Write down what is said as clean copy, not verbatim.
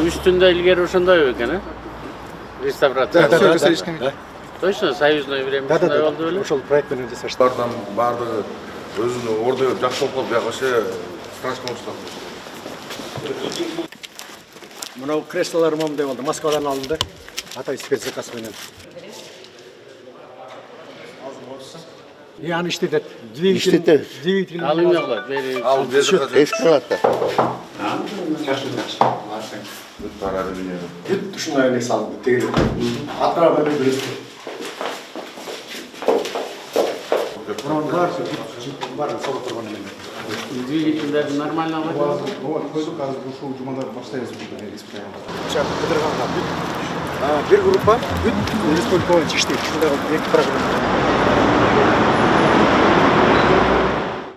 Üstünde ilgili ошондой экен, э? Реставрация. Да. Точно, союзное время ушундай болду беле? Ошол проект менен жасаштык. Алардан баардыгы өзүнүн ордо берип жакшы болуп калып, бияк вообще страшно болушту. Мынау креслолор момундай болду. Москвадан алынды. Атай спецзаказ менен. Аны иштетет. İşletiriz. Двигатель. Алым жокла, бери. Ал дезинфекция. Эскалатор. Тарады дүние. Бүт ушундай эле салынды. Тегелек. Атырабы беребиз. Мунун баары соло турган эле. Двигательдерди нормально алат. Вот, койдук азыр ушул жумада баштайбыз Сейчас кыдырганга бүт. Бир группа бүт республика боюнча иштейт. Ушундай эки программа.